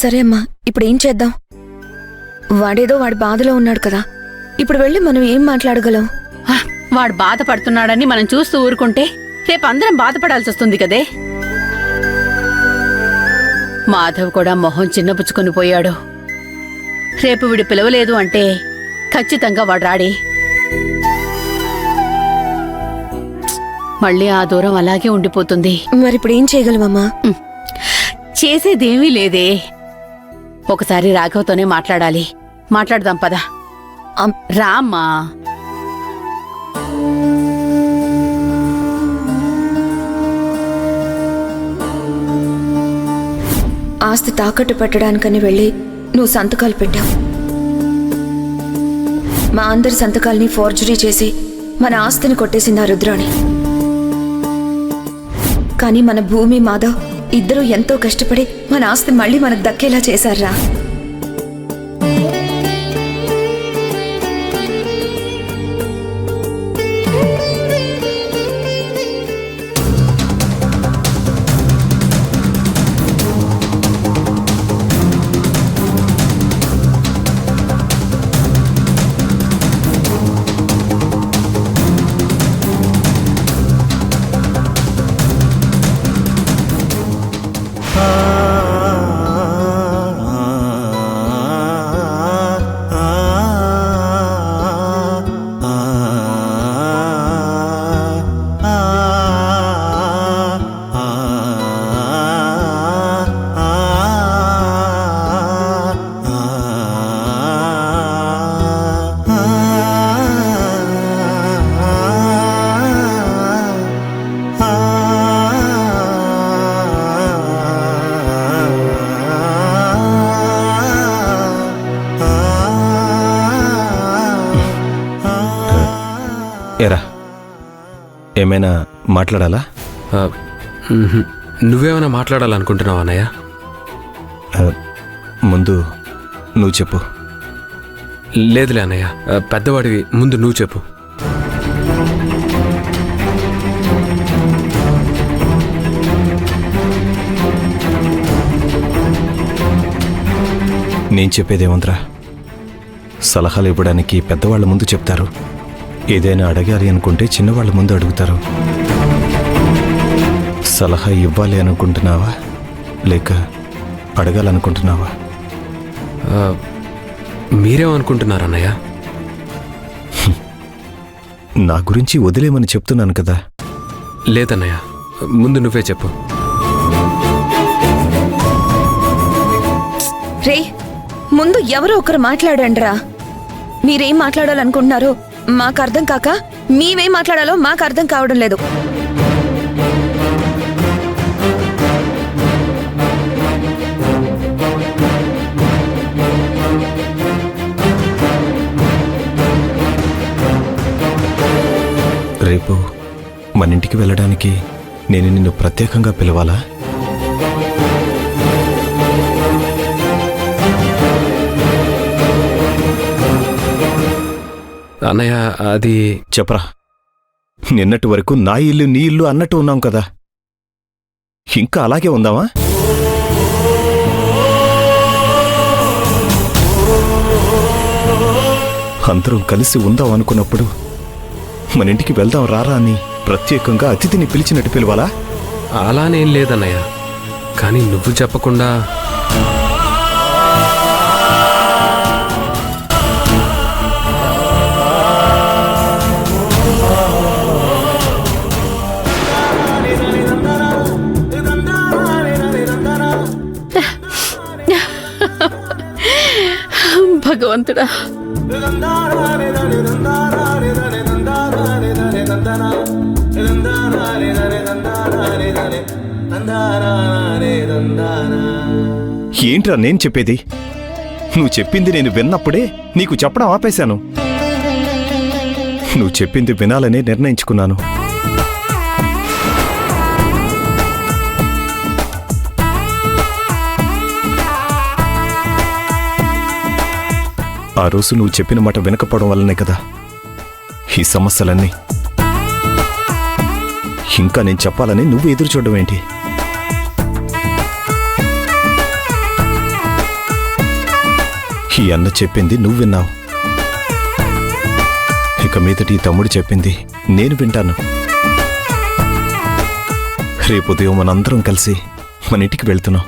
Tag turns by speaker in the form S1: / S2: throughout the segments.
S1: సరే అమ్మా, ఇప్పుడు ఏం చేద్దాం? వాడేదో వాడి బాధలో ఉన్నాడు కదా, ఇప్పుడు వెళ్ళి మనం ఏం మాట్లాడగలం?
S2: వాడు బాధపడుతున్నాడని మనం చూస్తూ ఊరుకుంటే రేపు అందరం బాధపడాల్సి వస్తుంది కదే. మాధవ్ కూడా మొహం చిన్నపుచ్చుకొని పోయాడు. రేపు వీడు పిలవలేదు అంటే ఖచ్చితంగా వాడు రాడి. మళ్ళీ ఆ దూరం అలాగే ఉండిపోతుంది.
S1: మరిప్పుడు ఏం చేయగలమమ్మా?
S2: చేసేదేమీ లేదే. ఒకసారి రాఘవతోనే మాట్లాడాలి. మాట్లాడదాం పదా. రామ్మా.
S1: ఆస్తి తాకట్టు పెట్టడానికని వెళ్ళి నువ్వు సంతకాలు పెట్టావు. మా అందరి సంతకాల్ని ఫోర్జరీ చేసి మన ఆస్తిని కొట్టేసింది ఆ రుద్రాణి. కానీ మన భూమి, మాధవ్ ఇద్దరూ ఎంతో కష్టపడి మన ఆస్తి మళ్ళీ మనకు దక్కేలా చేశారా.
S3: ఏరా, ఏమైనా మాట్లాడాలా?
S4: నువ్వేమైనా మాట్లాడాలనుకుంటున్నావా అన్నయ్య?
S3: ముందు నువ్వు చెప్పు.
S4: లేదులే అన్నయ్య, పెద్దవాడివి, ముందు నువ్వు చెప్పు.
S3: నేను చెప్పేదేమంతరా, సలహాలు ఇవ్వడానికి పెద్దవాళ్ళ ముందు చెప్తారు, ఏదైనా అడగాలి అనుకుంటే చిన్నవాళ్ళ ముందు అడుగుతారు. సలహా ఇవ్వాలి అనుకుంటున్నావా లేక అడగాలనుకుంటున్నావా?
S4: మీరేమనుకుంటున్నారు అన్నయ్య?
S3: నా గురించి వదిలేమని చెప్తున్నాను కదా.
S4: లేదన్నయ్య, ముందు నువ్వే చెప్పు.
S1: రే, ముందు ఎవరో ఒకరు మాట్లాడండిరా. మీరేం మాట్లాడాలనుకుంటున్నారో మాకు అర్థం కాక మేమేం మాట్లాడాలో మాకు అర్థం కావడం లేదు.
S3: రేపు మన ఇంటికి వెళ్ళడానికి నేను నిన్ను ప్రత్యేకంగా పిలవాలా?
S4: అన్నయ్య, అది
S3: చెప్పరా. నిన్నటి వరకు నా ఇల్లు నీ ఇల్లు అన్నట్టు ఉన్నాం కదా, ఇంకా అలాగే ఉందామా? అందరం కలిసి ఉందాం అనుకున్నప్పుడు మన ఇంటికి వెళ్దాం రారా అని ప్రత్యేకంగా అతిథిని పిలిచినట్టు పిలవాలా?
S4: అలానేం లేదన్నయ్య, కానీ నువ్వు చెప్పకుండా.
S2: భగవంతుడా,
S3: ఏంట్రా నేను చెప్పేది? నువ్వు చెప్పింది నేను విన్నప్పుడే నీకు చెప్పడం ఆపేశాను. నువ్వు చెప్పింది వినాలనే నిర్ణయించుకున్నాను. ఆ రోజు నువ్వు చెప్పిన మాట వినకపోవడం వల్లనే కదా ఈ సమస్యలన్నీ. ఇంకా నేను చెప్పాలని నువ్వు ఎదురు చూడడం ఏంటి? ఈ అన్న చెప్పింది నువ్వు విన్నావు. ఇక మీదటి ఈ తమ్ముడు చెప్పింది నేను వింటాను. రేపు ఉదయం మనందరం కలిసి మన ఇంటికి వెళ్తున్నాం.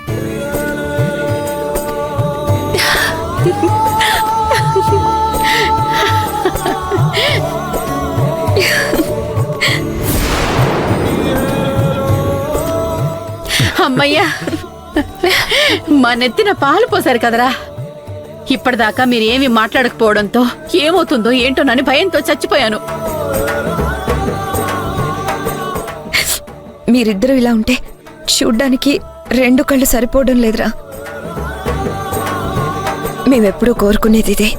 S2: అమ్మయ్యా, మా నెత్తిన పాలు పోసారు కదరా. ఇప్పటిదాకా మీరేమి మాట్లాడకపోవడంతో ఏమవుతుందో ఏంటోనని భయంతో చచ్చిపోయాను.
S1: మీరిద్దరూ ఇలా ఉంటే చూడ్డానికి 2 కళ్ళు సరిపోవడం లేదురా. మేమెప్పుడూ కోరుకునేది ఇదే.